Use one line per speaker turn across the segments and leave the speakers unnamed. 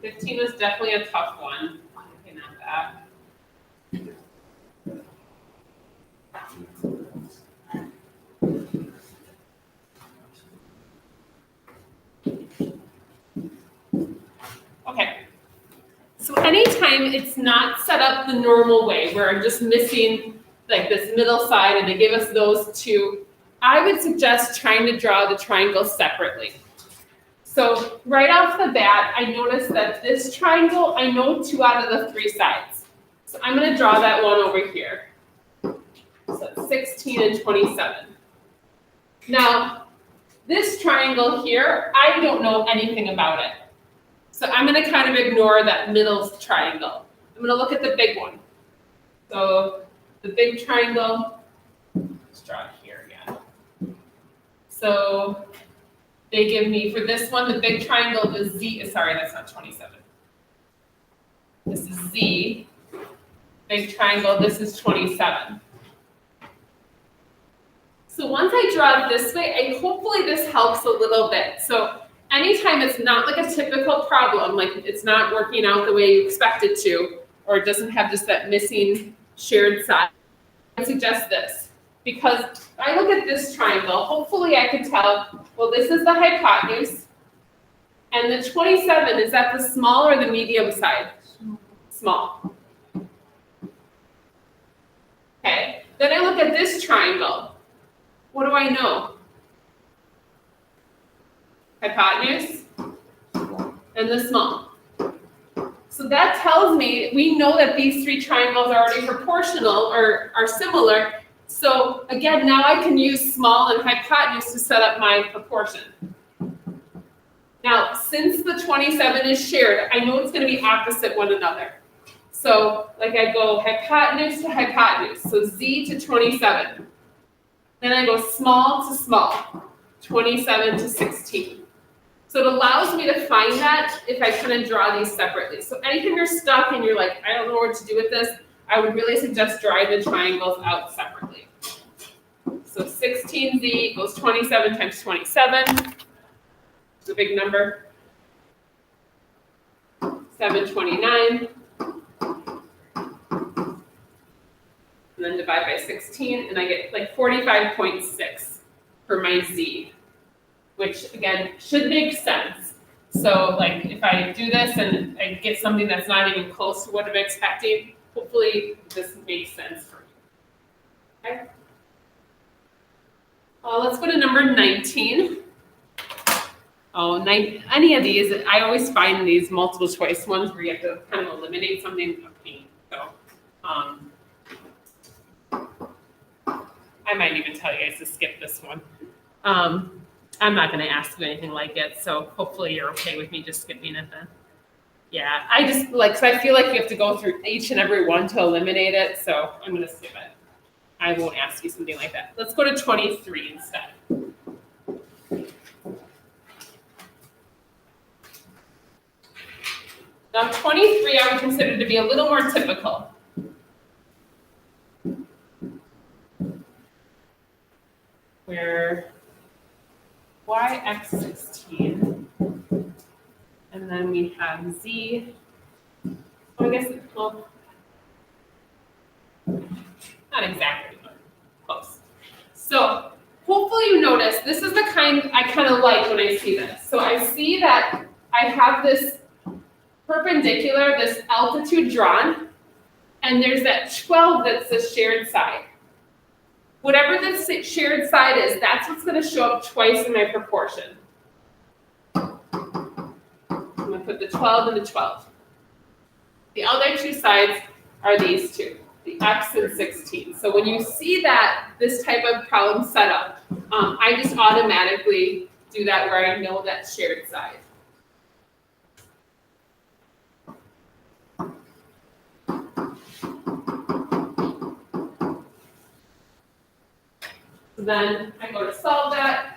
$15 was definitely a tough one. Looking at that. Okay. So anytime it's not set up the normal way, where I'm just missing like this middle side and they give us those two, I would suggest trying to draw the triangle separately. So right off the bat, I notice that this triangle, I know 2 out of the 3 sides. So I'm going to draw that one over here. So it's 16 and 27. Now, this triangle here, I don't know anything about it. So I'm going to kind of ignore that middle triangle. I'm going to look at the big one. So the big triangle, let's draw it here again. So they give me, for this one, the big triangle is Z, sorry, that's not 27. This is Z. Big triangle, this is 27. So once I draw it this way, hopefully this helps a little bit. So anytime it's not like a typical problem, like it's not working out the way you expect it to, or it doesn't have just that missing shared side, I suggest this. Because if I look at this triangle, hopefully I can tell, well, this is the hypotenuse, and the 27, is that the small or the medium side? Small. Okay, then I look at this triangle. What do I know? Hypotenuse and the small. So that tells me we know that these 3 triangles are already proportional or are similar. So again, now I can use small and hypotenuse to set up my proportion. Now, since the 27 is shared, I know it's going to be opposite one another. So like I go hypotenuse to hypotenuse, so Z to 27. Then I go small to small, 27 to 16. So it allows me to find that if I kind of draw these separately. So anytime you're stuck and you're like, I don't know what to do with this, I would really suggest drawing the triangles out separately. So 16Z equals 27 times 27. It's a big number. 729. And then divide by 16, and I get like 45.6 for my Z, which again should make sense. So like if I do this and I get something that's not even close to what I'm expecting, hopefully this makes sense for you. Okay. Let's go to number 19. Any of these, I always find these multiple choice ones where you have to kind of eliminate something of pain. So I might even tell you guys to skip this one. I'm not going to ask you anything like it, so hopefully you're okay with me just skipping it then. Yeah, I just cause I feel like you have to go through each and every one to eliminate it, so I'm going to skip it. I won't ask you something like that. Let's go to 23 instead. Now 23 I would consider to be a little more typical. Where yx16, and then we have z, I guess, well, not exactly, but close. So hopefully you notice, this is the kind I kind of like when I see this. So I see that I have this perpendicular, this altitude drawn, and there's that 12 that's the shared side. Whatever the shared side is, that's what's going to show up twice in my proportion. I'm going to put the 12 and the 12. The other 2 sides are these 2, the x and 16. So when you see that, this type of problem set up, I just automatically do that where I know that shared side. then I go to solve that.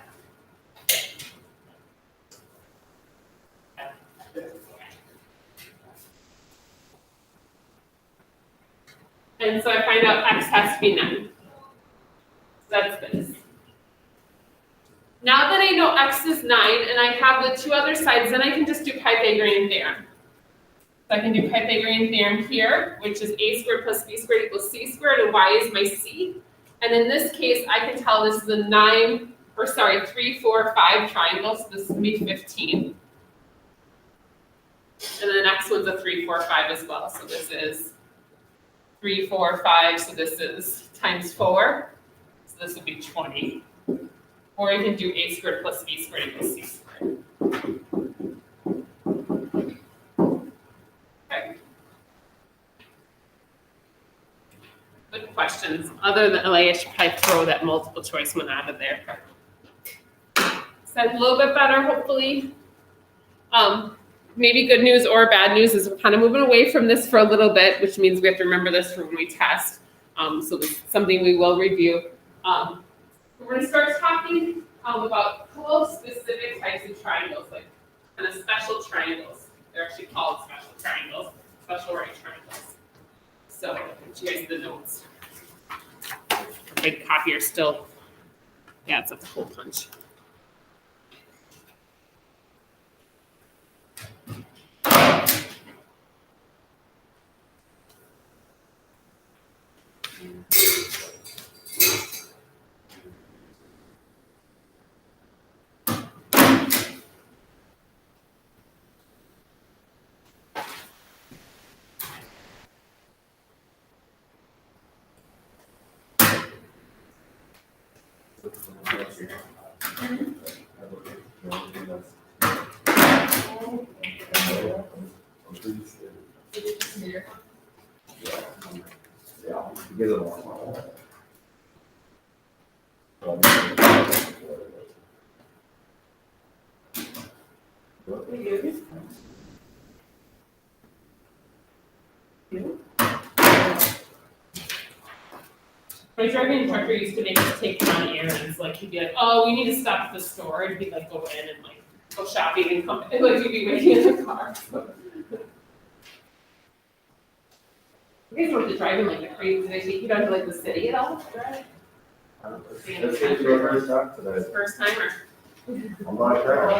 And so I find out x has to be 9. So that's this. Now that I know x is 9 and I have the two other sides, then I can just do Pythagorean theorem. So I can do Pythagorean theorem here, which is a squared plus b squared equals c squared, and y is my c. And in this case, I can tell this is a 3, 4, 5 triangle, so this is going to be 15. And the next one's a 3, 4, 5 as well, so this is 3, 4, 5, so this is times 4, so this would be 20. Or you can do a squared plus b squared equals c squared. Okay. Good questions. Other than I should probably throw that multiple choice one out of there. So that's a little bit better, hopefully. Maybe good news or bad news is we're kind of moving away from this for a little bit, which means we have to remember this for when we test. So this is something we will review. We're going to start talking about cool specific types of triangles, like kind of special triangles. They're actually called special triangles, special right triangles. So I'll put you guys the notes. Big copier still adds up the whole punch. My driving instructor used to make us take him on errands. Like he'd be like, "Oh, we need to stop at the store," and he'd like go in and like go shopping and come. And like he'd be waiting in the car. So. You guys don't have to drive in like the crazy. Did they take you down to like the city at all?
This is your first time today.
First timer.
I'm not sure.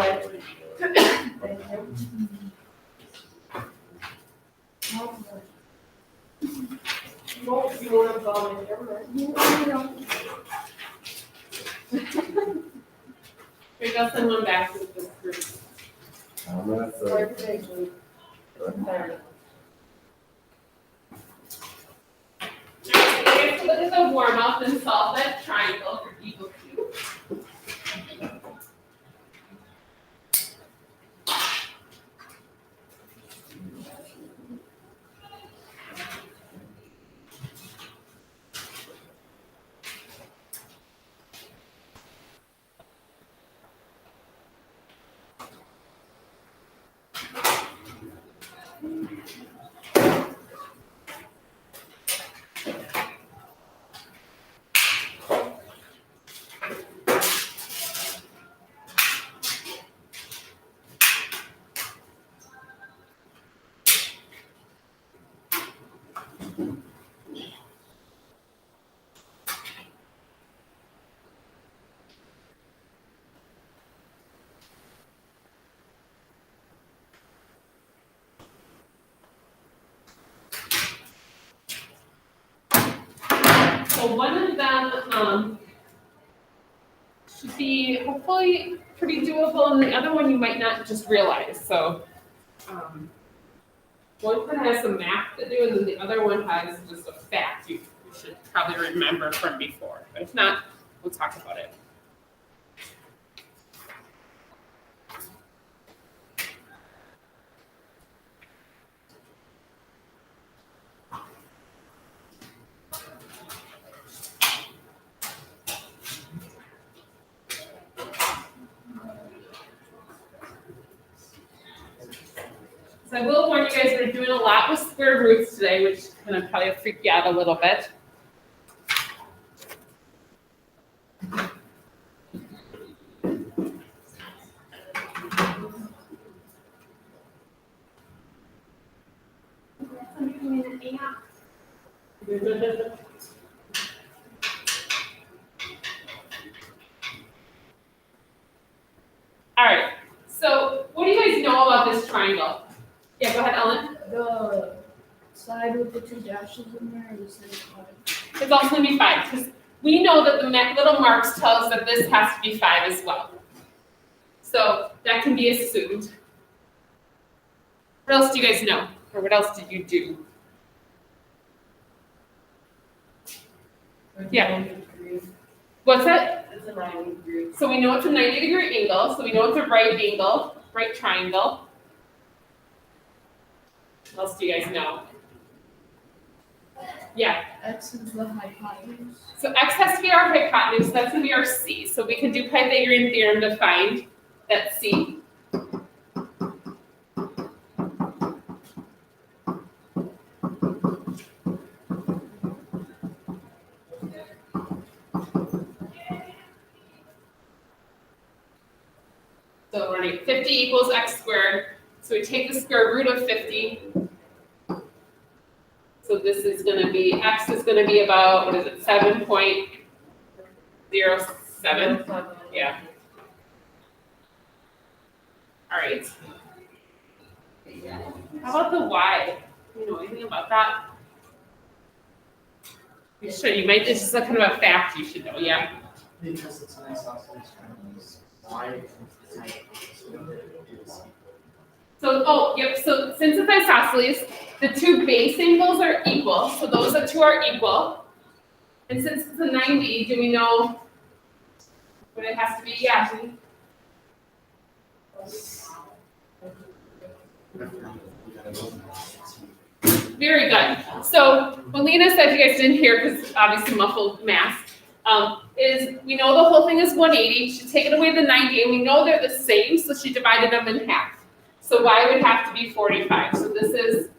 Maybe I'll send one back to the group.
I'm not sure.
Let's look at the warm up and solve that triangle for equal to. So one of them should be hopefully pretty doable, and the other one you might not just realize. So one kind of has some math to do, and then the other one has just a fact you should probably remember from before. But if not, we'll talk about it. So I will warn you guys, we're doing a lot with square roots today, which is going to probably freak you out a little bit. All right, so what do you guys know about this triangle? Yeah, go ahead, Ellen.
The side with the two dashes in there is the same side.
It's also gonna be 5, because we know that the little marks tell us that this has to be 5 as well. So that can be assumed. What else do you guys know? Or what else did you do? Yeah. What's that?
It's a 90-degree.
So we know it's a 90-degree angle, so we know it's a right angle, right triangle. What else do you guys know? Yeah,
X is the hypotenuse.
so x has to be our hypotenuse, so that's gonna be our c. So we can do Pythagorean theorem to find that c. So we're running 50 equals x squared. So we take the square root of 50. So this is going to be, x is going to be about, what is it, 7.07? Yeah. All right. How about the y? Do you know anything about that? You should. You might. It's just a kind of a fact you should know. Yeah.
Because it's an isosceles triangles, why?
So, oh, yep. So since it's isosceles, the two base angles are equal. So those two are equal. And since it's a 90, do we know what it has to be? Yeah. Very good. So what Lena said, you guys didn't hear because obviously muffled math, is we know the whole thing is 180. She's taken away the 90, and we know they're the same, so she divided them in half. So y would have to be 45. So this is,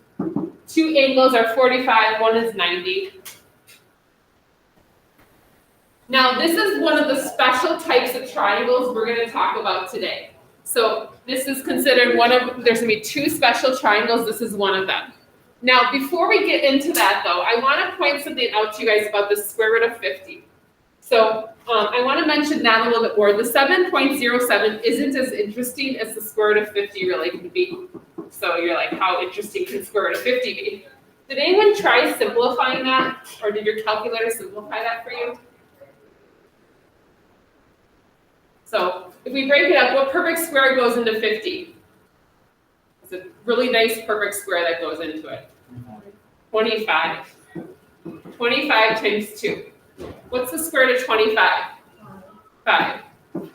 two angles are 45, one is 90. Now this is one of the special types of triangles we're going to talk about today. So this is considered one of, there's going to be two special triangles. This is one of them. Now, before we get into that, though, I want to point something out to you guys about the square root of 50. So I want to mention that a little bit more. The 7.07 isn't as interesting as the square root of 50 really can be. So you're like, how interesting can square root of 50 be? Did anyone try simplifying that? Or did your calculator simplify that for you? So if we break it up, what perfect square goes into 50? It's a really nice perfect square that goes into it. 25. 25 times 2. What's the square root of 25? 5. And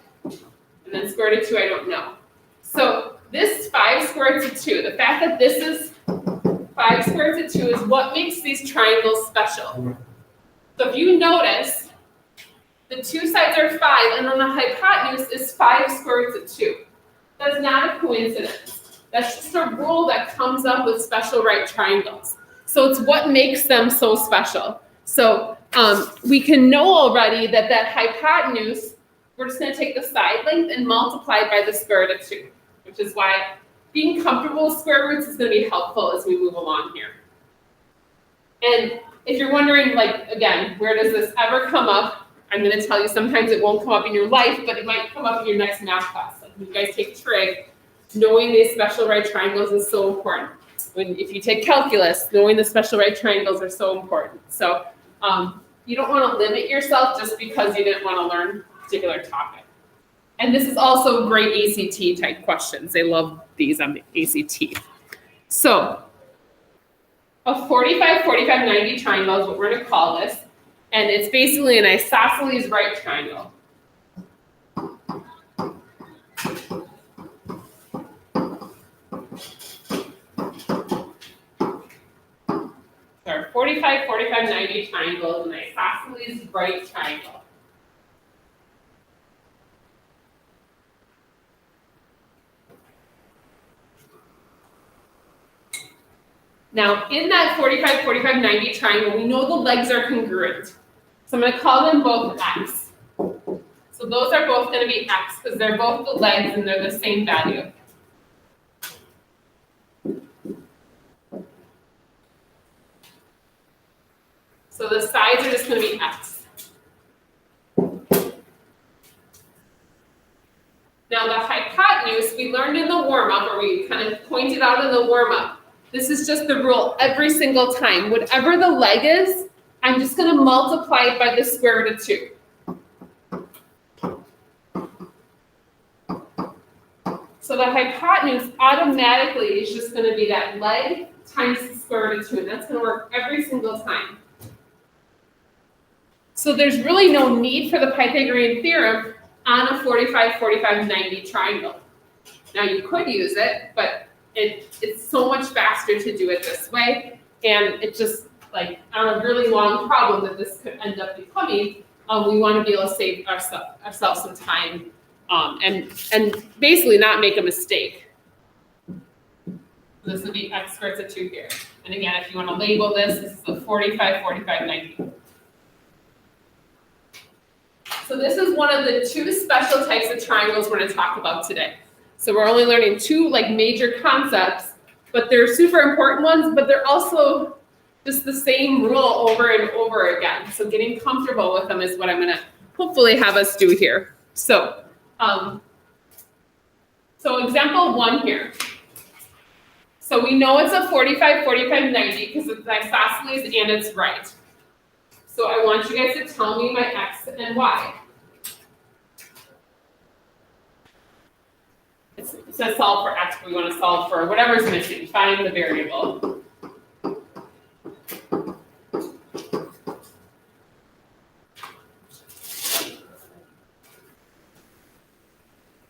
then square root of 2, I don't know. So this 5 squared to 2, the fact that this is 5 squared to 2 is what makes these triangles special. So if you notice, the two sides are 5, and then the hypotenuse is 5 squared to 2. That's not a coincidence. That's just a rule that comes up with special right triangles. So it's what makes them so special. So we can know already that that hypotenuse, we're just going to take the side length and multiply it by the square root of 2, which is why being comfortable with square roots is going to be helpful as we move along here. And if you're wondering, like, again, where does this ever come up? I'm going to tell you sometimes it won't come up in your life, but it might come up in your next math class. Like when you guys take trig, knowing these special right triangles is so important. If you take calculus, knowing the special right triangles are so important. So you don't want to limit yourself just because you didn't want to learn a particular topic. And this is also great ACT type questions. They love these on the ACT. So a 45, 45, 90 triangle is what we're going to call this. And it's basically an isosceles right triangle. Our 45, 45, 90 triangle is an isosceles right triangle. Now, in that 45, 45, 90 triangle, we know the legs are congruent. So I'm going to call them both x. So those are both going to be x because they're both the legs and they're the same value. So the sides are just going to be x. Now the hypotenuse, we learned in the warm-up, or we kind of pointed out in the warm-up. This is just the rule every single time. Whatever the leg is, I'm just going to multiply it by the square root of 2. So the hypotenuse automatically is just going to be that leg times the square root of 2, and that's going to work every single time. So there's really no need for the Pythagorean theorem on a 45, 45, 90 triangle. Now you could use it, but it's so much faster to do it this way, and it's just like on a really long problem that this could end up becoming, we want to be able to save ourselves some time and basically not make a mistake. This would be x squared to 2 here. And again, if you want to label this is a 45, 45, 90. So this is one of the 2 special types of triangles we're going to talk about today. So we're only learning 2 like major concepts, but they're super important ones, but they're also just the same rule over and over again. So getting comfortable with them is what I'm going to hopefully have us do here. So example 1 here. So we know it's a 45, 45, 90 because it's isosceles and it's right. So I want you guys to tell me my x and y. It says solve for x, but we want to solve for whatever's missing. Find the variable.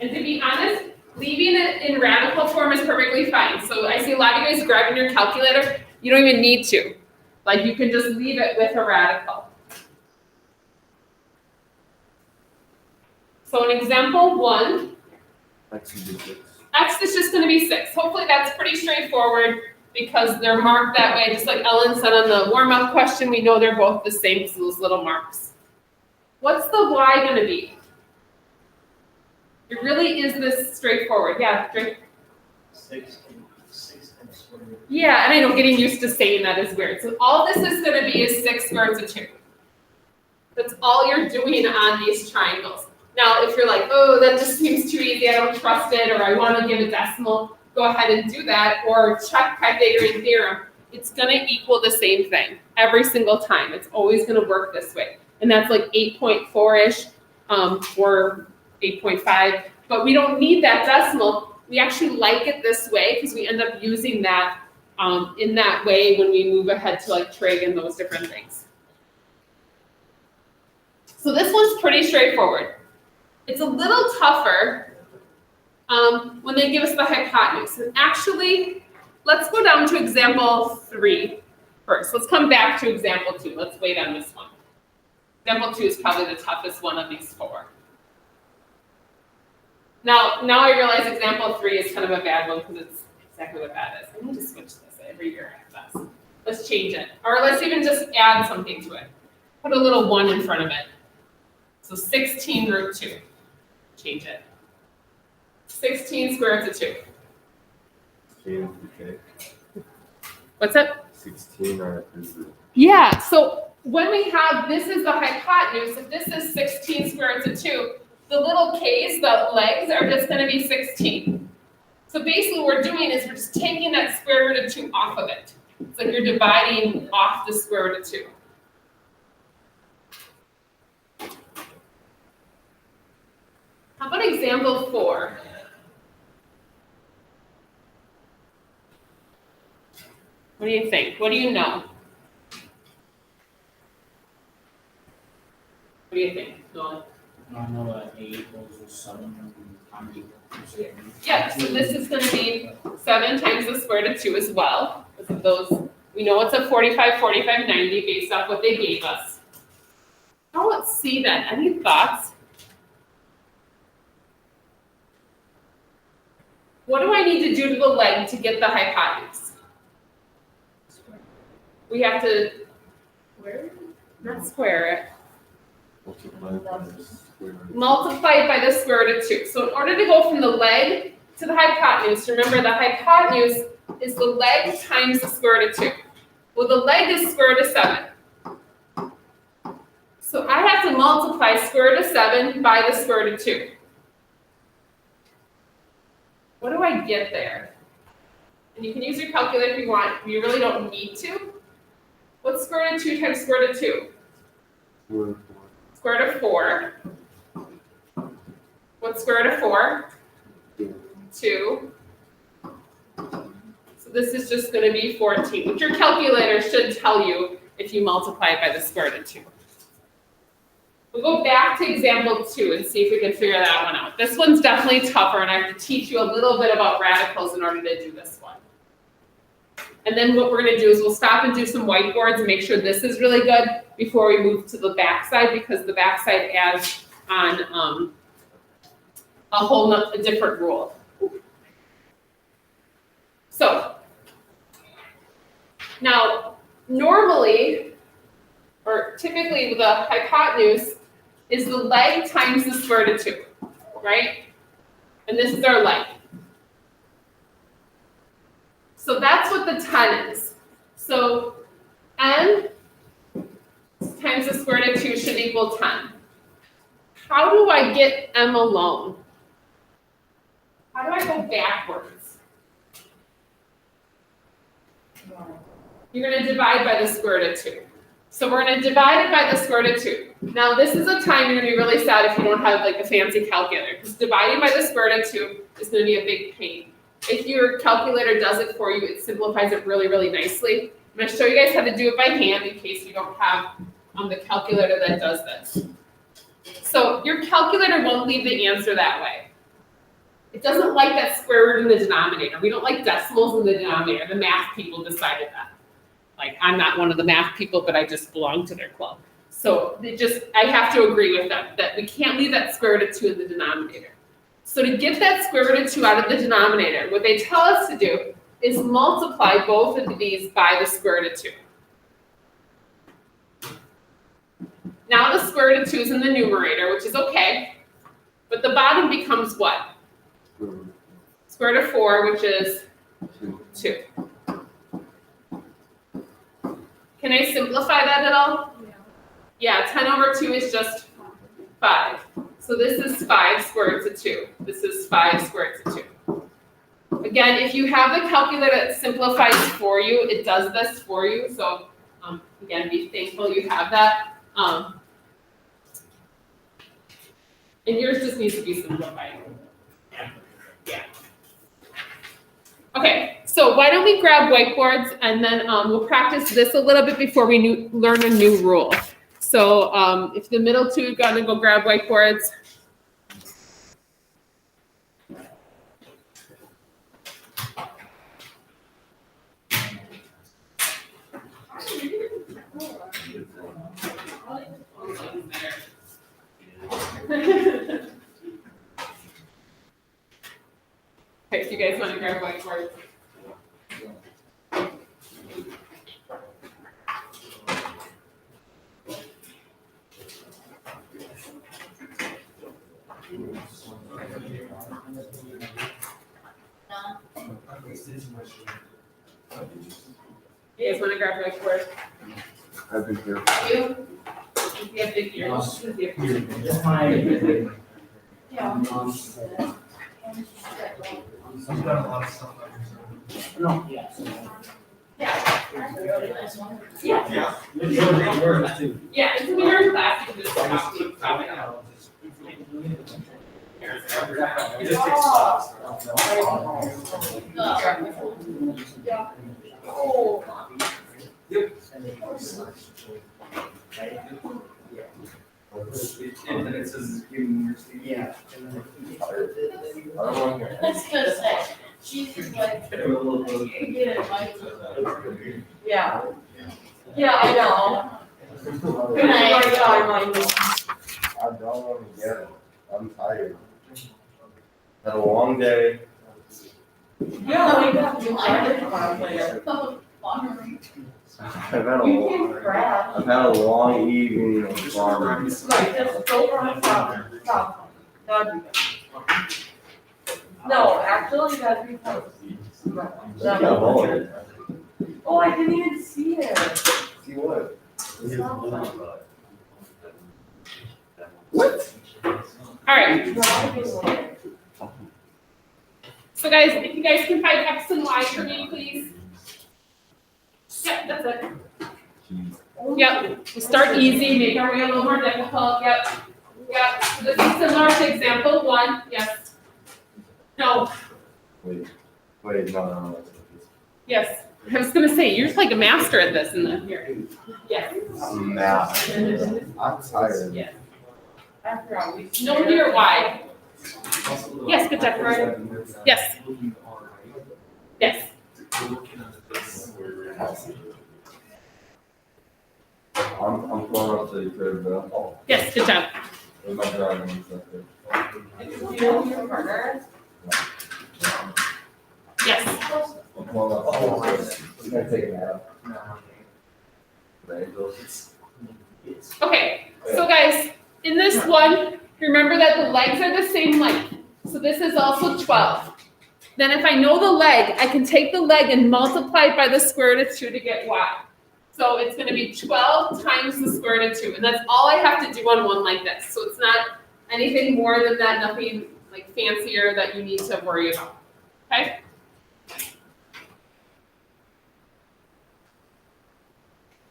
And to be honest, leaving it in radical form is perfectly fine. So I see a lot of you guys grabbing your calculator. You don't even need to. Like you can just leave it with a radical. So in example 1,
X
is just going to be 6. Hopefully that's pretty straightforward because they're marked that way. Just like Ellen said on the warm-up question, we know they're both the same because those little marks. What's the y going to be? It really is this straightforward. Yeah, Drake?
6 x squared.
Yeah, and I know getting used to saying that is weird. So all this is going to be is 6 squared root of 2. That's all you're doing on these triangles. Now, if you're like, oh, that just seems too easy, I don't trust it, or I want to give a decimal, go ahead and do that, or check Pythagorean theorem. It's going to equal the same thing every single time. It's always going to work this way. And that's like 8.4-ish or 8.5, but we don't need that decimal. We actually like it this way because we end up using that in that way when we move ahead to like trig and those different things. So this one's pretty straightforward. It's a little tougher when they give us the hypotenuse. And actually, let's go down to example 3 first. Let's come back to example 2. Let's wait on this one. Example 2 is probably the toughest one of these 4. Now I realize example 3 is kind of a bad one because it's exactly what that is. I need to switch this every year I have. Let's change it. Or let's even just add something to it. Put a little 1 in front of it. So 16 root 2. Change it. 16 square root of 2. What's that?
16 or
Yeah, so when we have, this is the hypotenuse, if this is 16 square root of 2, the little k's, the legs, are just going to be 16. So basically what we're doing is we're just taking that square root of 2 off of it. It's like you're dividing off the square root of 2. How about example 4? What do you think? What do you know? What do you think, Noah?
I know that 8 equals 7 times equal.
Yeah, so this is going to be 7 times the square root of 2 as well. Because of those, we know it's a 45, 45, 90 based off what they gave us. Now let's see then. Any thoughts? What do I need to do to the leg to get the hypotenuse? We have to not square it. Multiply it by the square root of 2. So in order to go from the leg to the hypotenuse, remember the hypotenuse is the leg times the square root of 2. Well, the leg is square root of 7. multiply square root of 7 by the square root of 2? What do I get there? And you can use your calculator if you want. You really don't need to. What's square root of 2 times square root of 2? Square root of 4. What's square root of 4? 2. So this is just going to be 14, which your calculator should tell you if you multiply it by the square root of 2. We'll go back to example 2 and see if we can figure that one out. This one's definitely tougher, and I have to teach you a little bit about radicals in order to do this one. And then what we're going to do is we'll stop and do some whiteboards and make sure this is really good before we move to the backside, because the backside adds on a different rule. So now, normally, or typically, the hypotenuse is the leg times the square root of 2, right? And this is our leg. So that's what the 10 is. So n times the square root of 2 should equal 10. How do I get m alone? How do I go backwards? You're going to divide by the square root of 2. So we're going to divide it by the square root of 2. Now this is a time you're going to be really sad if you don't have like a fancy calculator, because dividing by the square root of 2 is going to be a big pain. If your calculator does it for you, it simplifies it really, really nicely. I'm going to show you guys how to do it by hand in case you don't have the calculator that does this. So your calculator won't leave the answer that way. It doesn't like that square root in the denominator. We don't like decimals in the denominator. The math people decided that. Like, I'm not one of the math people, but I just belong to their club. So I have to agree with them that we can't leave that square root of 2 in the denominator. So to get that square root of 2 out of the denominator, what they tell us to do is multiply both of these by the square root of 2. Now the square root of 2 is in the numerator, which is okay, but the bottom becomes what? Square root of 4, which is 2. Can I simplify that at all? Yeah, 10 over 2 is just 5. So this is 5 square root of 2. This is 5 square root of 2. Again, if you have the calculator that simplifies for you, it does this for you. So again, be thankful you have that. And yours just needs to be simplified. Yeah. Okay, so why don't we grab whiteboards, and then we'll practice this a little bit before we learn a new rule. So if the middle two are gonna go grab whiteboards. Okay, so you guys want to grab whiteboards? You guys want to grab whiteboards?
I've been here.
You? You have big ears.
Yeah.
You've got a lot of stuff on yourself.
No, yeah.
Yeah.
Yeah. It's words too.
Yeah, it's when you're in class, you can just copy it out.
It just takes stops.
Yeah.
Oh.
And then it says university.
Yeah.
I don't want to hear.
I was gonna say, she's just like,
Get a little bit.
you get it, like,
it.
yeah. Yeah, I know. Good night.
I don't want to get it. I'm tired. Had a long day.
Yeah, we got you. So, fun.
I've had a long evening of farming.
Like, just go from the top. That'd be good. No, actually, that'd be fun.
Yeah, well,
Oh, I didn't even see it.
see what?
All right. So guys, if you guys can find X and Y for me, please. Yep, that's it. Yep, we start easy, make our way a little more difficult, yep. Yep, this is similar to example 1, yes. No,
Wait, no.
yes. I was gonna say, you're like a master at this in the here. Yes.
I'm math. I'm tired.
Yes. No near Y. Yes, good job, Brian. Yes. Yes.
I'm going up to the crib, bro.
Yes, good job.
With my driving instructor.
You know your partner?
Yes.
I'm going up to the crib. You gotta take a nap. There you go.
Okay, so guys, in this one, remember that the legs are the same length. So this is also 12. Then if I know the leg, I can take the leg and multiply it by the square root of 2 to get y. So it's going to be 12 times the square root of 2. And that's all I have to do on one like this. So it's not anything more than that, nothing like fancier that you need to worry about. Okay?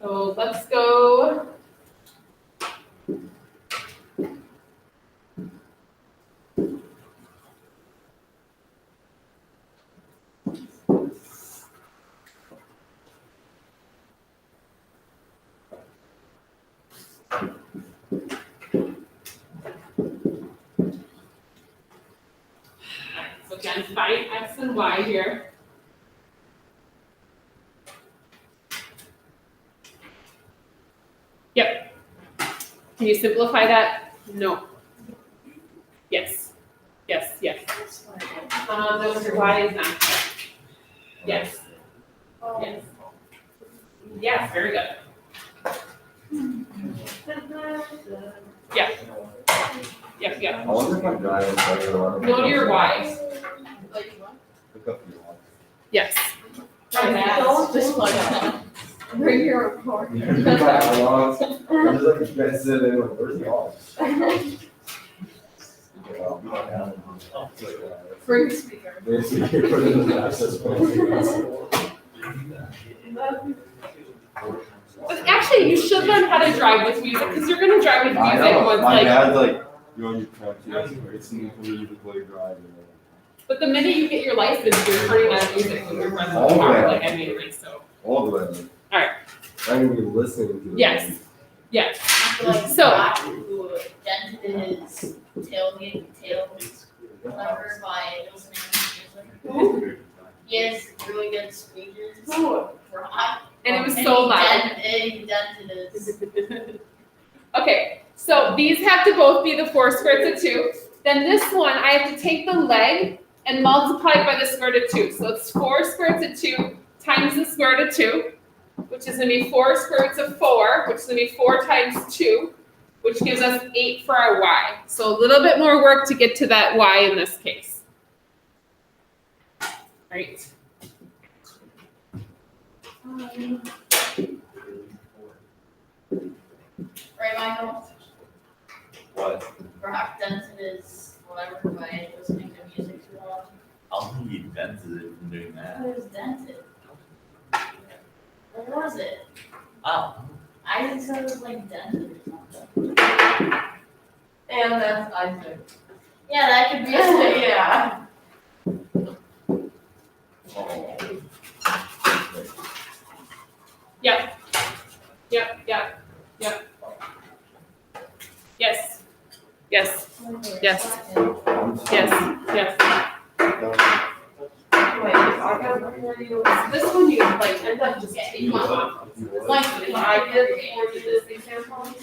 So let's go. So again, find X and Y here. Yep. Can you simplify that? No. Yes. Yes, yes. Those are Y is not correct. Yes. Yes. Yes, very good. Yeah. Yep, yep.
I wonder if my driving instructor will.
Know your Y's.
Pick up your watch.
Yes.
Don't just like that. Bring your report.
I'm just like, you guys sit in, like, where's the watch?
Bring speaker.
But actually, you should learn how to drive with music because you're going to drive with
I
music
know,
once,
my
like.
dad's like, you're on your practice, it's in the play driving.
But the minute you get your license, you're turning on music when you're running the
Oh,
car,
yeah.
like anyway. So.
All the way.
All right.
I didn't even listen to it.
Yes. Yes.
Like
So-
Black who dented his tail lever by listening to music. He has really good speeches. Rock.
And it was so loud.
He dented his.
Okay. So these have to both be the 4 square root of 2. Then this one, I have to take the leg and multiply it by the square root of 2. So it's 4 square root of 2 times the square root of 2, which is going to be 4 square roots of 4, which is going to be 4 times 2, which gives us 8 for our y. So a little bit more work to get to that y in this case. Right.
Right, Michael?
What?
Rock dented his whatever by listening to music too loud.
I don't think he invented it from doing that.
It was dented. What was it?
Oh.
I just said it was like dented or something.
And that's Isaac.
Yeah, that could be it.
Yeah.
Yep. Yep. Yep. Yep. Yes. Yes. Yes. Yes. Yes.
Wait, I got before you.
This one you like end up just taking off.
Like,
I did before you this example.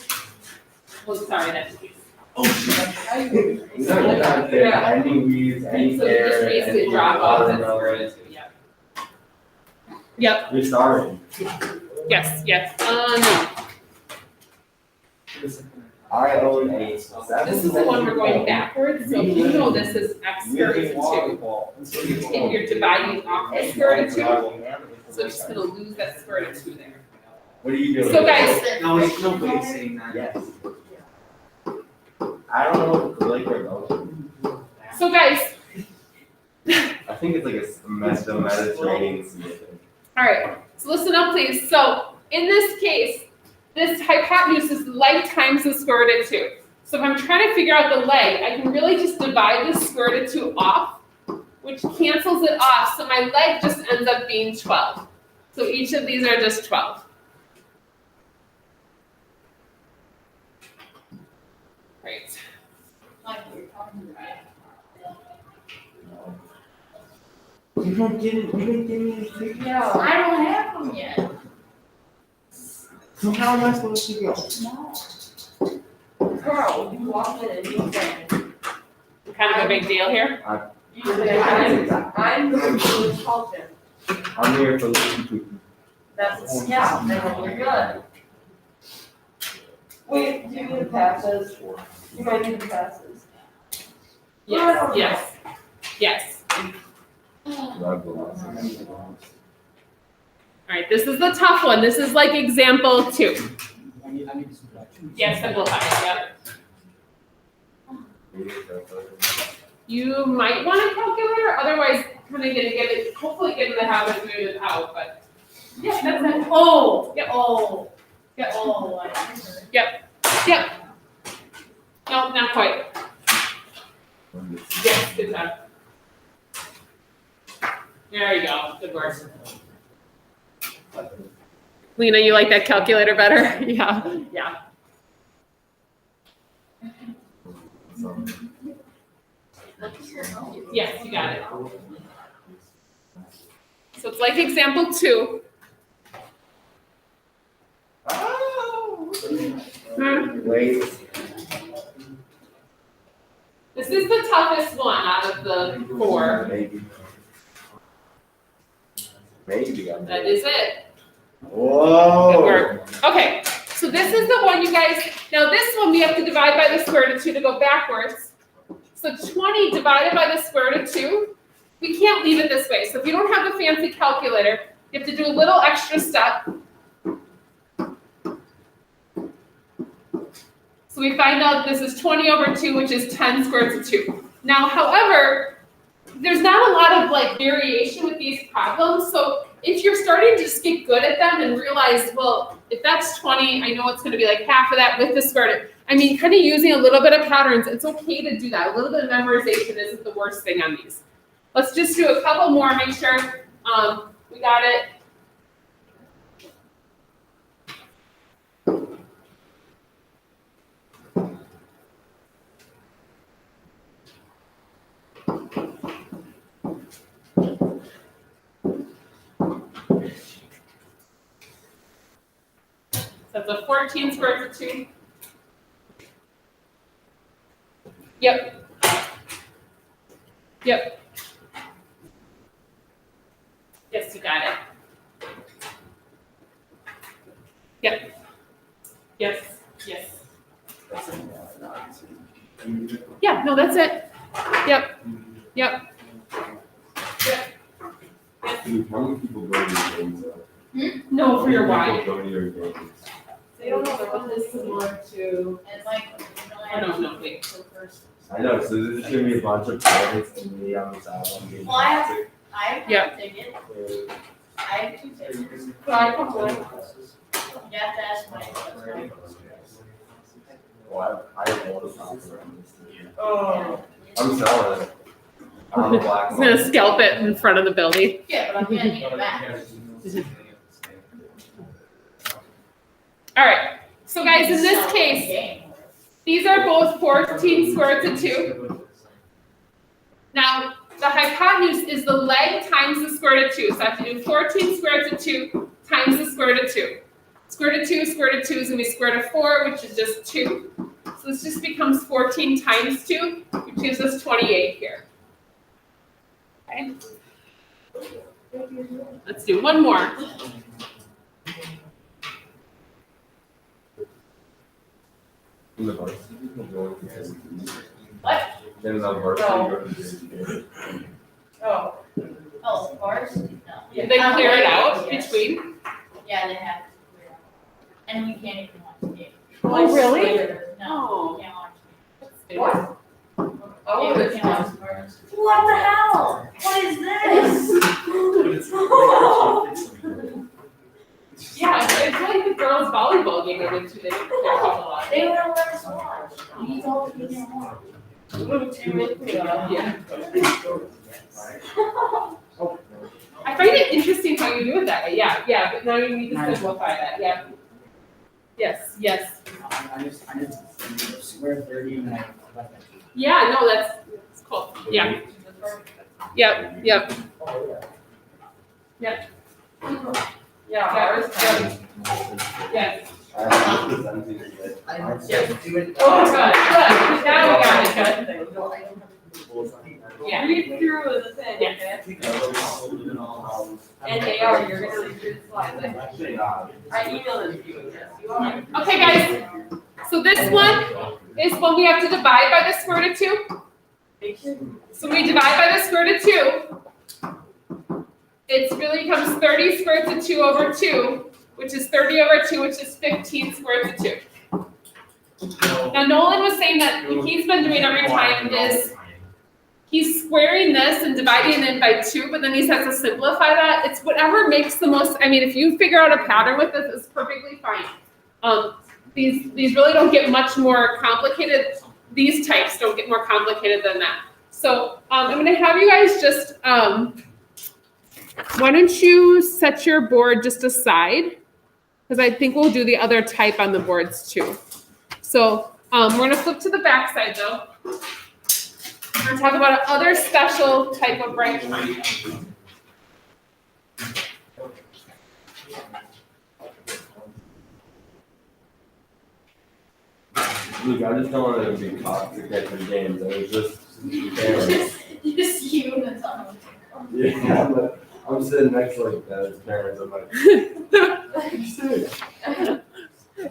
Well, sorry, that's you.
Oh, shit.
You know, you're not getting any weeds, any
So you just
hair,
basically
any
drop off that square
watermelon.
root of 2. Yep. Yep.
You're starting.
Yes. Yes. No.
I own a 7.
This is the one we're going backwards. So if you know this is x square root of 2, and you're dividing off the square root of 2, so it's just gonna lose that square root of 2 there.
What are you doing?
So guys,
No, nobody's saying that.
Yes. I don't know if it's Lake or ocean.
So guys,
I think it's like the Mediterranean Sea. I think.
all right, so listen up please. So in this case, this hypotenuse is leg times the square root of 2. So if I'm trying to figure out the leg, I can really just divide the square root of 2 off, which cancels it off. So my leg just ends up being 12. So each of these are just 12. Right.
Like you're talking about.
You don't get it. You didn't give me any figures.
Yeah.
I don't have them yet.
So how am I supposed to go?
No.
Girl, you walk in and you say,
Kind of a big deal here.
you say, I'm going to culture.
I'm here for the
That's, yeah, then we're good. Wait, do you need the passes? You might need the passes.
Yes, yes, yes. All right, this is the tough one. This is like example 2.
I need some directions.
Yes, simplify, yep. You might want a calculator, otherwise kind of gonna get it, hopefully get in the habit of moving it out, but. Yeah, that's it.
Oh,
Yep.
oh,
Yep.
oh, I remember.
Yep. No, not quite. Yes, good job. There you go, good work. Lena, you like that calculator better? Yeah, yeah. Yes, you got it. So it's like example 2.
Wait.
This is the toughest one out of the 4.
Maybe. Maybe.
That is it.
Whoa.
Good work. Okay, so this is the one you guys, now this one we have to divide by the square root of 2 to go backwards. So 20 divided by the square root of 2, we can't leave it this way. So if you don't have the fancy calculator, you have to do a little extra step. So we find out this is 20 over 2, which is 10 square root of 2. Now, however, there's not a lot of like variation with these problems. So if you're starting to just get good at them and realize, well, if that's 20, I know it's going to be like half of that with the square root. I mean, kind of using a little bit of patterns, it's okay to do that. A little bit of memorization isn't the worst thing on these. Let's just do a couple more, make sure we got it. That's a 14 square root of 2. Yep. Yep. Yes, you got it. Yep. Yes, yes. Yeah, no, that's it. Yep. Yep. Yep.
Dude, how many people go to your games?
No, for your
How many
why.
people go to your games?
They don't know what this is similar to.
And like,
I don't know, wait.
So first,
I know, so this is gonna be a bunch of parents and me on the sideline getting
Well, I have-
toxic.
I have
Yep.
a ticket, I have 2 tickets.
Can I come with?
You have to ask my husband.
Well, I don't want to talk around this.
Oh.
I'm selling it. I'm the black
He's gonna scalp it in front of the building.
Yeah, but I'm gonna need it back.
All right, so guys, in this case, these are both 14 square root of 2. Now, the hypotenuse is the leg times the square root of 2. So I have to do 14 square root of 2 times the square root of 2. Square root of 2 is going to be square root of 4, which is just 2. So this just becomes 14 times 2, which gives us 28 here. Okay. Let's do one more.
In the varsity, people go to the
What?
Then the varsity go to the
Oh.
Oh, bars? No.
Did they clear it out between?
Yeah, they have to clear it out. And we can't even watch the game.
Oh, really?
No,
Oh.
we can't watch
too. They didn't prepare people a lot.
They were on their watch. He's all taking off.
Yeah. I find it interesting how you do it that way. Yeah, but now you need to simplify that. Yeah. Yes.
I just square 30 and I left that.
Yeah. No, that's cool. Yeah. Yep.
Yeah,
Yeah.
ours does.
Yes.
I'm presenting today.
Oh, good. Now we got it. Good. Yeah.
Read through the thing,
Yes.
okay? And they are, you're gonna read through the slides.
Actually not.
I emailed it to you, yes, you are.
Okay, guys. So this one is when we have to divide by the square root of 2. So we divide by the square root of 2. It really becomes 30 square root of 2 over 2, which is 30 over 2, which is 15 square root of 2. Now Nolan was saying that what he's been doing every time is he's squaring this and dividing it by 2, but then he has to simplify that. It's whatever makes the most, I mean, if you figure out a pattern with this, it's perfectly fine. These really don't get much more complicated. These types don't get more complicated than that. So I'm gonna have you guys just, why don't you set your board just aside? Because I think we'll do the other type on the boards too. So we're gonna flip to the back side though. We're gonna talk about another special type of right triangle.
Look, I just don't want to be toxic at the games. I was just parents.
Just you and it's on.
Yeah, but I'm sitting next to like the parents. I'm like,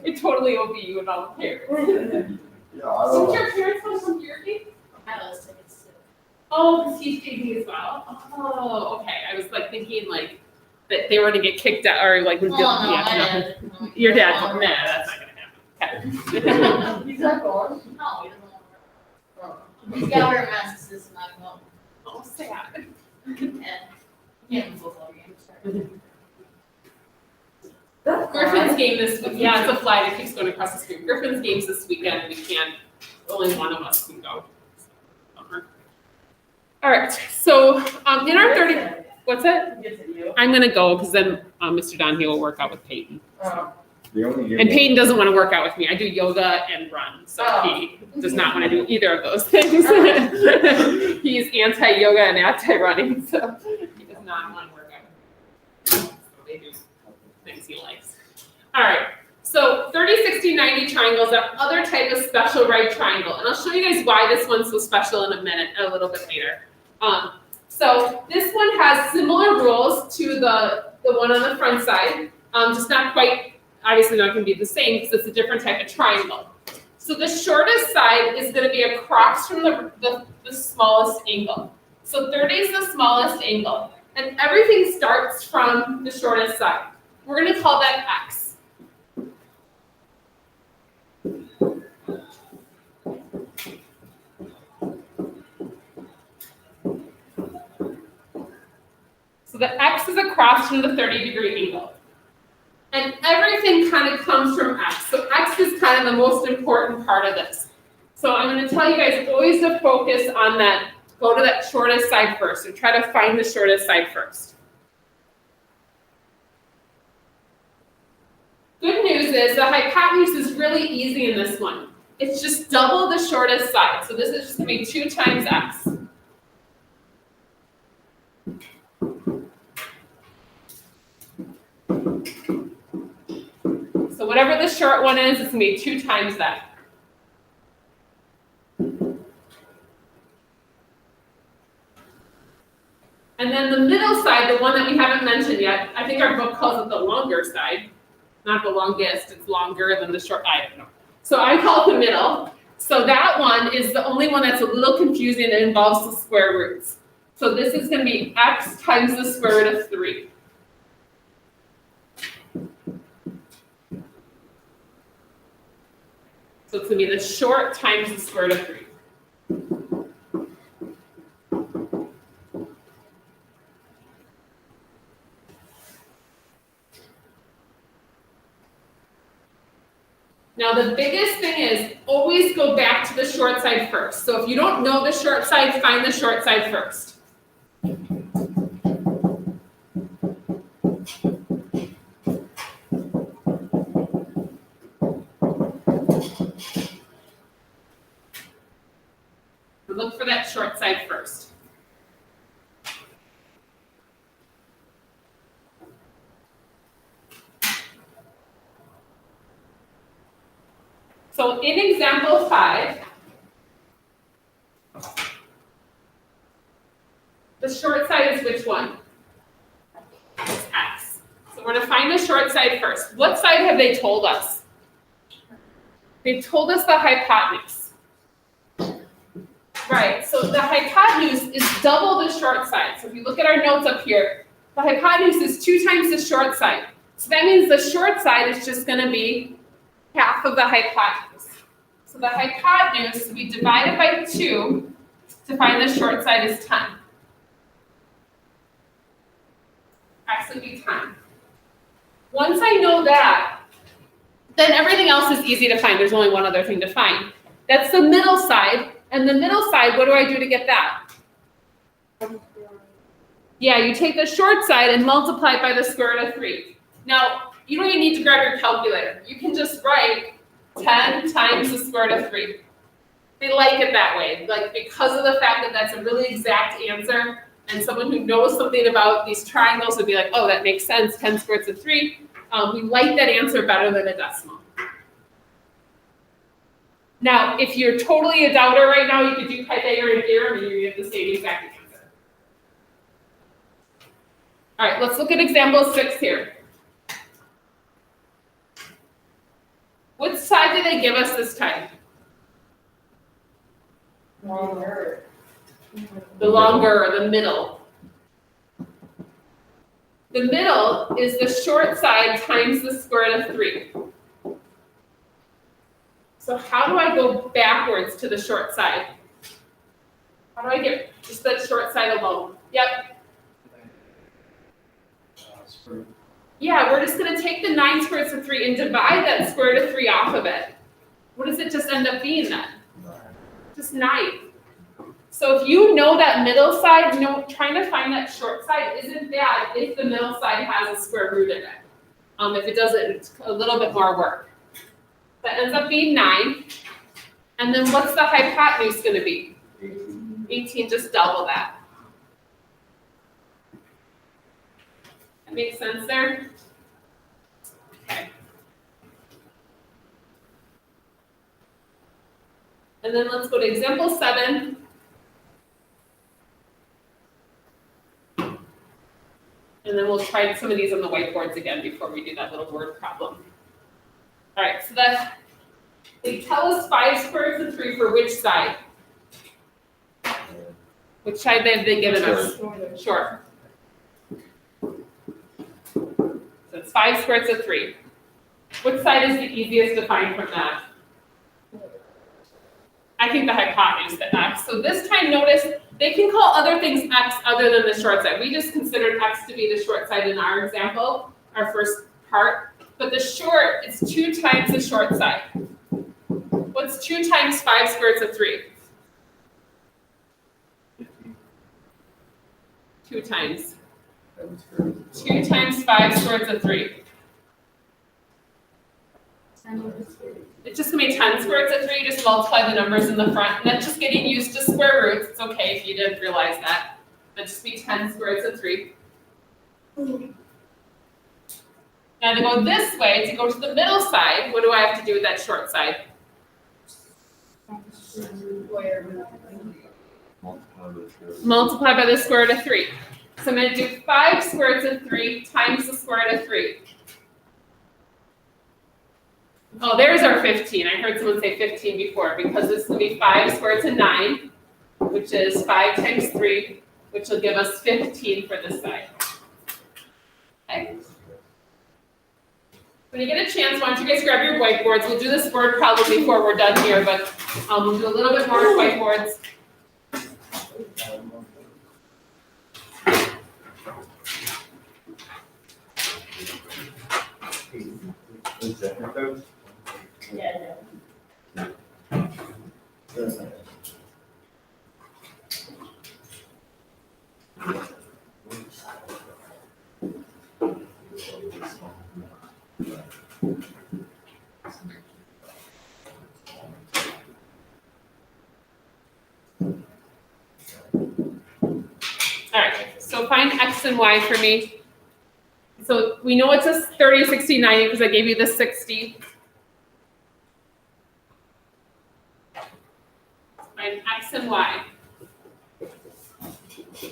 It totally will be you and all the parents.
yeah, I don't
Did
know.
your parents want to come to your game?
I know those tickets too.
Oh, because he's JV as well. Oh, okay. I was like thinking like that they were gonna get kicked out or like would
Oh,
get
no,
yeah,
my
no.
dad.
Your dad. Nah, that's not gonna happen.
He's not going.
No, he doesn't want to work. He's got to wear masks this time. No.
Oh, sad.
And he can't move all games.
Griffin's game this week. Yeah, it's a fly that keeps going across the screen. Griffin's games this weekend. We can't. Only one of us can go. Bummer. All right. So in our 30. What's that?
Gets it you.
I'm gonna go because then Mr. Donahue will work out with Peyton.
Oh.
The only game
And Peyton doesn't want to work out with me. I do yoga and run, so he does not want to do either of those things. He's anti-yoga and anti-running, so he does not want to work out with me. So they do things he likes. All right, so 30, 60, 90 triangles are other type of special right triangle, and I'll show you guys why this one's so special in a minute, a little bit later. So this one has similar rules to the one on the front side, just not quite, obviously not going to be the same because it's a different type of triangle. So the shortest side is going to be across from the smallest angle. So 30 is the smallest angle, and everything starts from the shortest side. We're going to call that X. So the X is across from the 30-degree angle. And everything kind of comes from X. So X is kind of the most important part of this. So I'm going to tell you guys always to focus on that, go to that shortest side first, and try to find the shortest side first. Good news is the hypotenuse is really easy in this one. It's just double the shortest side. So this is just going to be 2 times X. So whatever the short one is, it's going to be 2 times that. And then the middle side, the one that we haven't mentioned yet, I think our book calls it the longer side. Not the longest, it's longer than the short, I don't know. So I call it the middle. So that one is the only one that's a little confusing and involves the square roots. So this is going to be X times the square root of 3. So it's going to be the short times the square root of 3. Now, the biggest thing is always go back to the short side first. So if you don't know the short side, find the short side first. Look for that short side first. So in example 5, the short side is which one? It's X. So we're going to find the short side first. What side have they told us? They've told us the hypotenuse. Right, so the hypotenuse is double the short side. So if you look at our notes up here, the hypotenuse is 2 times the short side. So that means the short side is just going to be half of the hypotenuse. So the hypotenuse to be divided by 2 to find the short side is 10. X would be 10. Once I know that, then everything else is easy to find. There's only one other thing to find. That's the middle side. And the middle side, what do I do to get that? Yeah, you take the short side and multiply it by the square root of 3. Now, you don't even need to grab your calculator. You can just write 10 times the square root of 3. They like it that way, like because of the fact that that's a really exact answer, and someone who knows something about these triangles would be like, oh, that makes sense, 10 square root of 3. We like that answer better than a decimal. Now, if you're totally a doubter right now, you could do Pythagorean theorem and you get the same exact answer. All right, let's look at example 6 here. What side did they give us this time?
Longer.
The longer, or the middle. The middle is the short side times the square root of 3. So how do I go backwards to the short side? How do I get just that short side alone? Yep. Yeah, we're just going to take the 9 square root of 3 and divide that square root of 3 off of it. What does it just end up being then? Just 9. So if you know that middle side, trying to find that short side isn't bad if the middle side has a square root in it. If it doesn't, it's a little bit more work. That ends up being 9. And then what's the hypotenuse going to be? 18, just double that. That makes sense there? Okay. And then let's go to example 7. And then we'll try some of these on the whiteboards again before we do that little word problem. All right, so they tell us 5 square root of 3 for which side? Which side have they given us? Short. So it's 5 square root of 3. Which side is the easiest to find from that? I think the hypotenuse, the x. So this time, notice they can call other things x other than the short side. We just considered x to be the short side in our example, our first part. But the short is 2 times the short side. What's 2 times 5 square root of 3? 2 times. 2 times 5 square root of 3. It's just going to be 10 square root of 3. You just multiply the numbers in the front. And that's just getting used to square roots. It's okay if you didn't realize that. But just be 10 square root of 3. Now to go this way, to go to the middle side, what do I have to do with that short side? Multiply by the square root of 3. So I'm going to do 5 square root of 3 times the square root of 3. Oh, there's our 15. I heard someone say 15 before, because this will be 5 square root of 9, which is 5 times 3, which will give us 15 for this side. Okay. When you get a chance, why don't you guys grab your whiteboards? We'll do this word problem before we're done here, but we'll do a little bit more whiteboards.
Yeah,
Alright, so find X and Y for me. So we know it's a 30, 60, 90 because I gave you the 60. Find X and Y.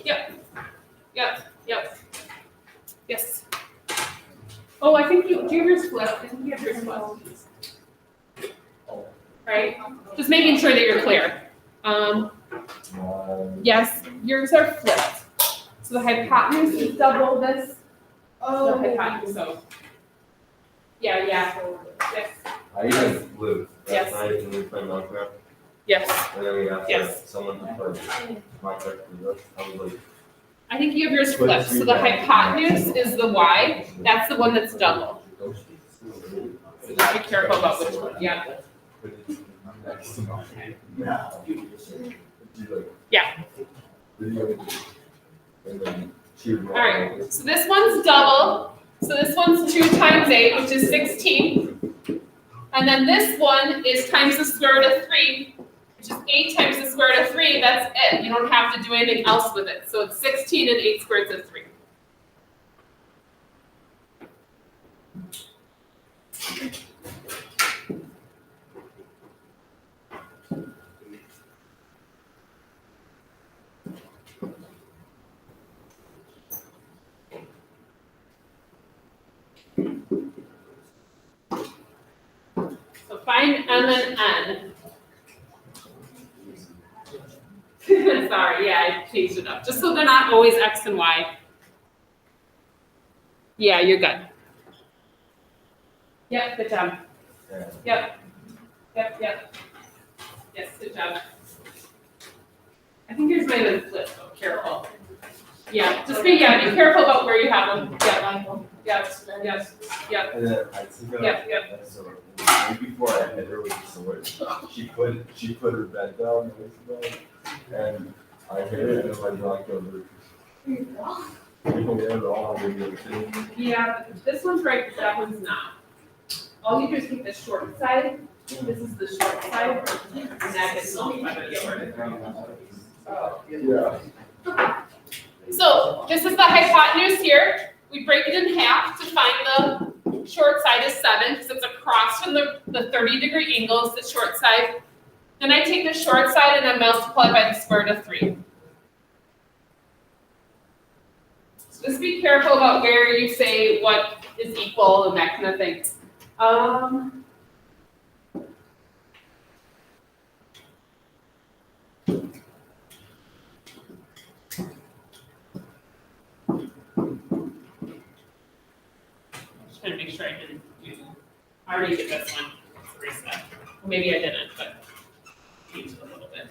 Yep. Yes. Oh, I think do you have yours flipped? I think you have yours flipped. Right? Just making sure that you're clear. Yes, yours are flipped. So the hypotenuse is double this. The hypotenuse, so. Yeah. Yes.
I even flew
Yes.
last night when we played Minecraft,
Yes.
and then we got
Yes.
someone to play Minecraft with us. I was like,
I think you have yours flipped. So the hypotenuse is the Y. That's the one that's double.
oh,
So just be careful about which one. Yeah. Yeah. All right. So this one's double. So this one's 2 times 8, which is 16. And then this one is times the square root of 3, which is 8 times the square root of 3. That's it. You don't have to do anything else with it. So it's 16 and 8 squared root of 3. So find M and N. Sorry, yeah, I changed it up. Just so they're not always X and Y. Yeah, you're good. Yep, good job. Yep. Yes, good job. I think yours might have been flipped, though, careful. Yeah, just be careful about where you have them. Yes.
And then I took
Yep.
So right before I hit her with the sword, she put her bed down and I hit it and I knocked over. People get it all over the thing.
Yeah, this one's right, but that one's not. All you do is take the short side. This is the short side, and that gets multiplied by the short.
Yeah.
So this is the hypotenuse here. We break it in half to find the short side is 7 because it's across from the 30-degree angle is the short side. Then I take the short side and I multiply by the square root of 3. So just be careful about where you say what is equal and that kind of thing. Just trying to make sure I didn't do. I already did this one. Let's reset. Well, maybe I didn't, but changed it a little bit.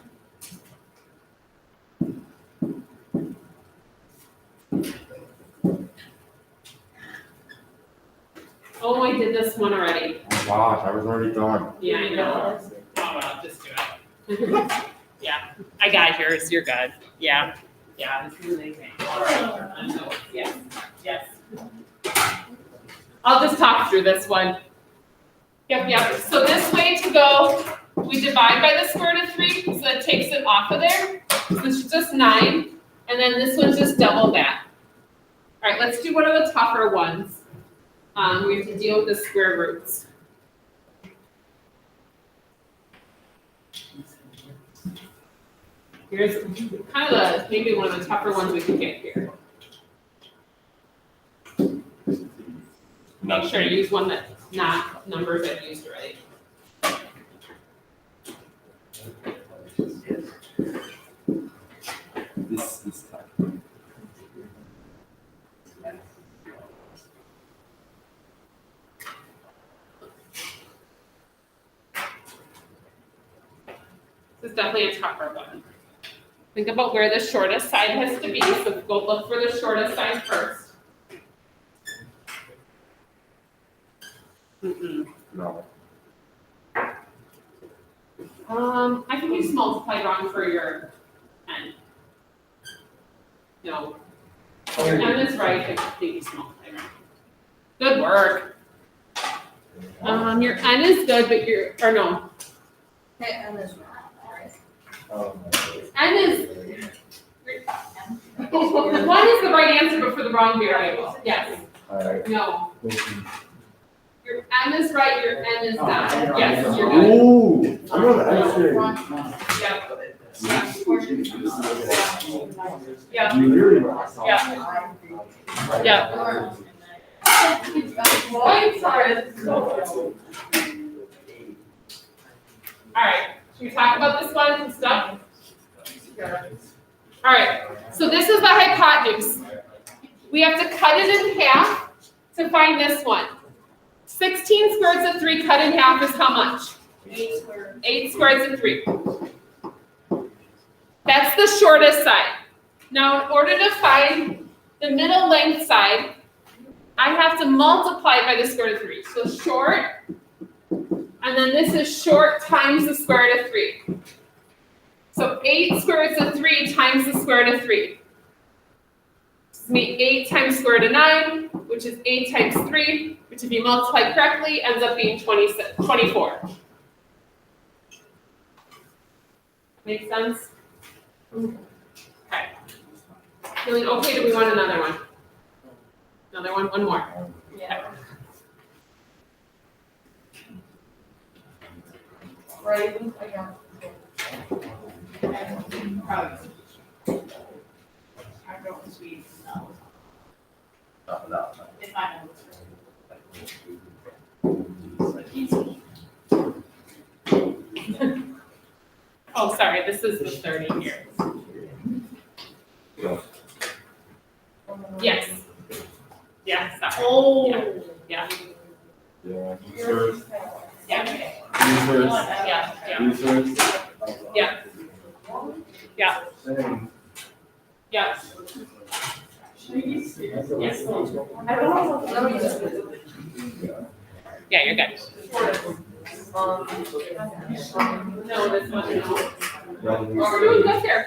Oh, I did this one already.
Oh gosh, I was already done.
Yeah, I know. Oh, well, just do it. Yeah, I got yours. You're good. Yeah, this is amazing. Yes. I'll just talk through this one. Yep. So this way to go, we divide by the square root of 3, so that takes it off of there. So this is just 9, and then this one's just double that. All right, let's do one of the tougher ones. We have to deal with the square roots. Here's kind of maybe one of the tougher ones we can get here. Make sure to use one that's not numbers I've used already.
This time.
This is definitely a tougher one. Think about where the shortest side has to be, so go look for the shortest side first.
No.
I think you just multiplied wrong for your n. No. Your n is right, I think you just multiplied wrong. Good work. Your n is good, but or no,
Okay, and this one.
n is, one is the right answer, but for the wrong variable. Yes,
Alright.
no. Your m is right, your n is not. Yes, you're good.
Ooh, I'm gonna actually.
Yeah,
You really.
yeah, yeah.
I'm sorry, this is so.
All right, should we talk about this one and stuff? All right, so this is the hypotenuse. We have to cut it in half to find this one. 16 squares of 3 cut in half is how much? 8 squares of 3. That's the shortest side. Now, in order to find the middle length side, I have to multiply by the square root of 3. So short, and then this is short times the square root of 3. So 8 square roots of 3 times the square root of 3. This is 8 times square root of 9, which is 8 times 3, which if you multiply correctly, ends up being 24. Make sense? Okay. Feeling okay? Do we want another one? Another one? One more.
Yeah. Right, I got
If I know.
Oh, sorry, this is the 30 here. Yes. Yeah, sorry.
Oh.
Yeah,
Yeah, research,
yeah,
research,
yeah,
research.
yeah, yeah,
Same.
yeah. Yes.
I don't know, let me just.
Yeah, you're good. No, this one, no.
Young
Oh, we're
research.
doing good here.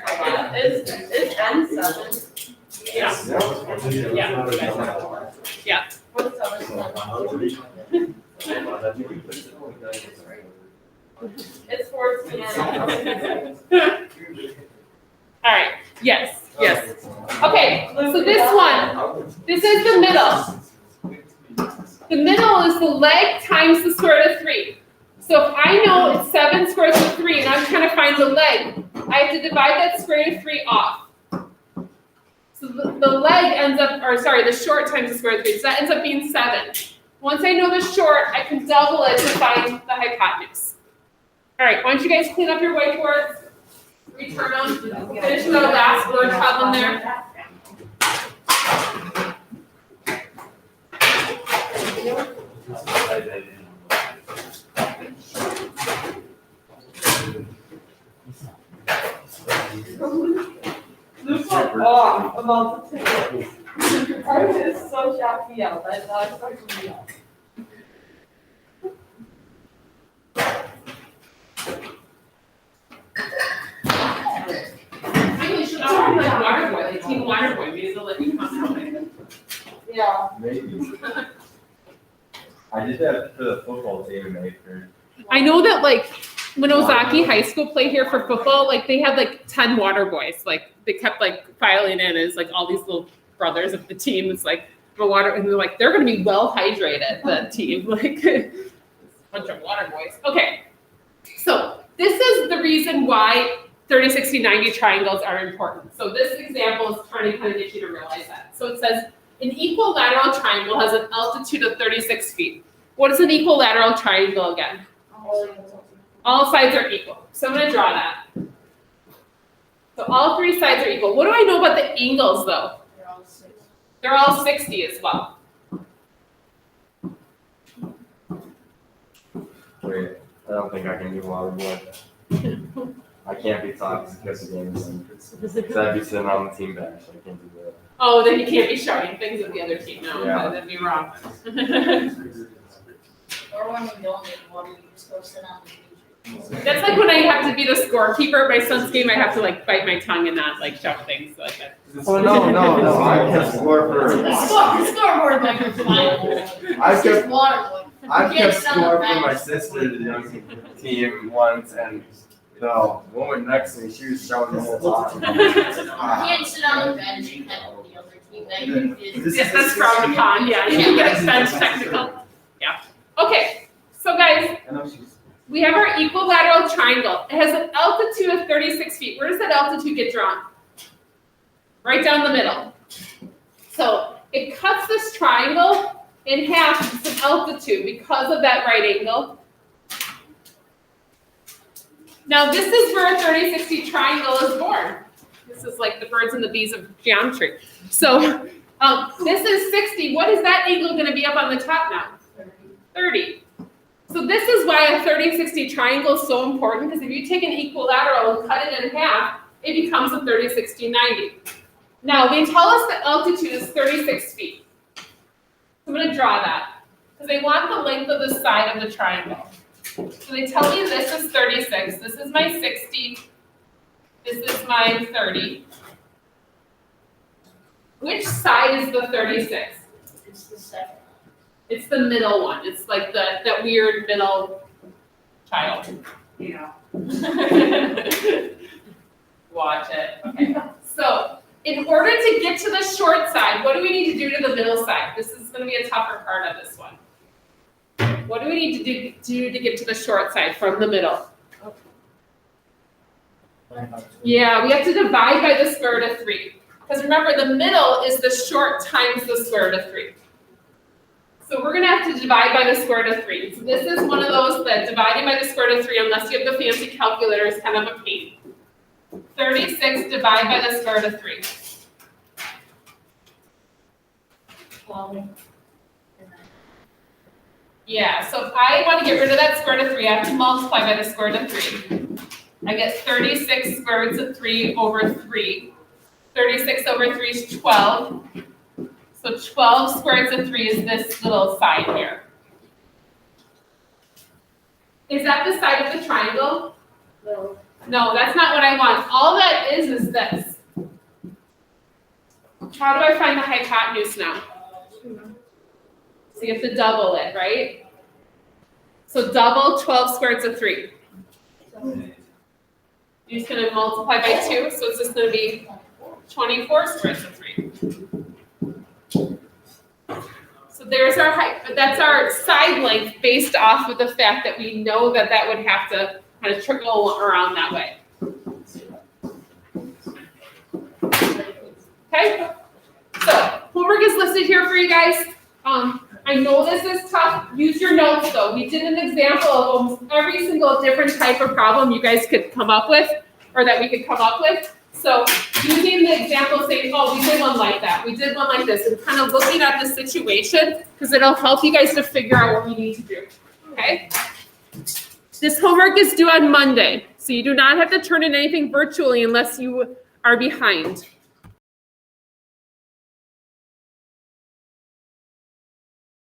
Is N 7?
Yeah, yeah.
What's 7? It's 14.
All right, yes, yes. Okay, so this is the middle. The middle is the leg times the square root of 3. So if I know it's 7 square root of 3 and I'm trying to find the leg, I have to divide that square root of 3 off. So the leg ends up, or sorry, the short times the square root of 3, so that ends up being 7. Once I know the short, I can double it to find the hypotenuse. All right, why don't you guys clean up your whiteboards, return them, finish the last word problem there.
Luke's like, oh, about the tickets. I was so shocked me out, I thought it was me out.
Really should not be like water boy, like team water boy, maybe they'll let you come out.
Yeah.
Maybe. I did that for the football team, Maker.
I know that like when Ozaki High School played here for football, like they had like 10 water boys. Like they kept like filing in as like all these little brothers of the team. It's like the water, and they're like, they're gonna be well hydrated, the team. Like a bunch of water boys. Okay. So this is the reason why 30, 60, 90 triangles are important. So this example is trying to kind of get you to realize that. So it says an equilateral triangle has an altitude of 36 feet. What is an equilateral triangle again? All sides are equal. So I'm going to draw that. So all 3 sides are equal. What do I know about the angles though?
They're all 6.
They're all 60 as well.
Wait, I don't think I can do water boy. I can't be toxic because of games. Because I'd be sitting on the team bench. I can't do that.
Oh, then you can't be shouting things at the other team. No,
Yeah.
that'd be wrong.
Or when we don't get water, we just go sit on the beach.
That's like when I have have to be the scorekeeper. My son's game, I have to like bite my tongue and not like shout things like that.
Oh, no, I kept score for,
The scoreboard might be fine.
I
It's
kept,
just water.
I
You can't
kept
sell
score
it
for my
fast.
sister's young team once, and the woman next to me, she was shouting the whole time.
You can't sit on the bench and help the other team. That you did.
Yeah, that's frowned upon, yeah, you can get bench technical. Yeah. Okay, so guys,
I know she's.
we have our equilateral triangle. It has an altitude of 36 feet. Where does that altitude get drawn? Right down the middle. So it cuts this triangle in half with some altitude because of that right angle. Now this is where a 30-60 triangle is born. This is like the birds and the bees of geometry. So this is 60. What is that angle going to be up on the top now? 30. So this is why a 30-60 triangle is so important, because if you take an equilateral and cut it in half, it becomes a 30-60-90. Now they tell us the altitude is 36 feet. So I'm going to draw that, because they want the length of the side of the triangle. So they tell me this is 36, this is my 60, this is my 30. Which side is the 36?
It's the second.
It's the middle one. It's like that weird middle child.
Yeah.
Watch it. Okay. So in order to get to the short side, what do we need to do to the middle side? This is going to be a tougher part of this one. What do we need to do to get to the short side from the middle? Yeah, we have to divide by the square root of 3. Because remember, the middle is the short times the square root of 3. So we're going to have to divide by the square root of 3. So this is one of those that dividing by the square root of 3, unless you have the fancy calculator, is kind of a pain. 36 divided by the square root of 3.
12.
Yeah, so if I want to get rid of that square root of 3, I have to multiply by the square root of 3. I get 36 square roots of 3 over 3. 36 over 3 is 12. So 12 square roots of 3 is this little side here. Is that the side of the triangle?
No.
No, that's not what I want. All that is this. How do I find the hypotenuse now? So you have to double it, right? So double 12 square roots of 3. You're just going to multiply by 2, so it's just going to be 24 square roots of 3. So there's our height, that's our side length based off of the fact that we know that that would have to kind of trickle around that way. Okay? So homework is listed here for you guys. I know this is tough. Use your notes though. We did an example of almost every single different type of problem you guys could come up with, or that we could come up with. So using the example saying, oh, we did one like that, we did one like this, and kind of looking at the situation, because it'll help you guys to figure out what we need to do, okay? This homework is due on Monday, so you do not have to turn in anything virtually unless you are behind.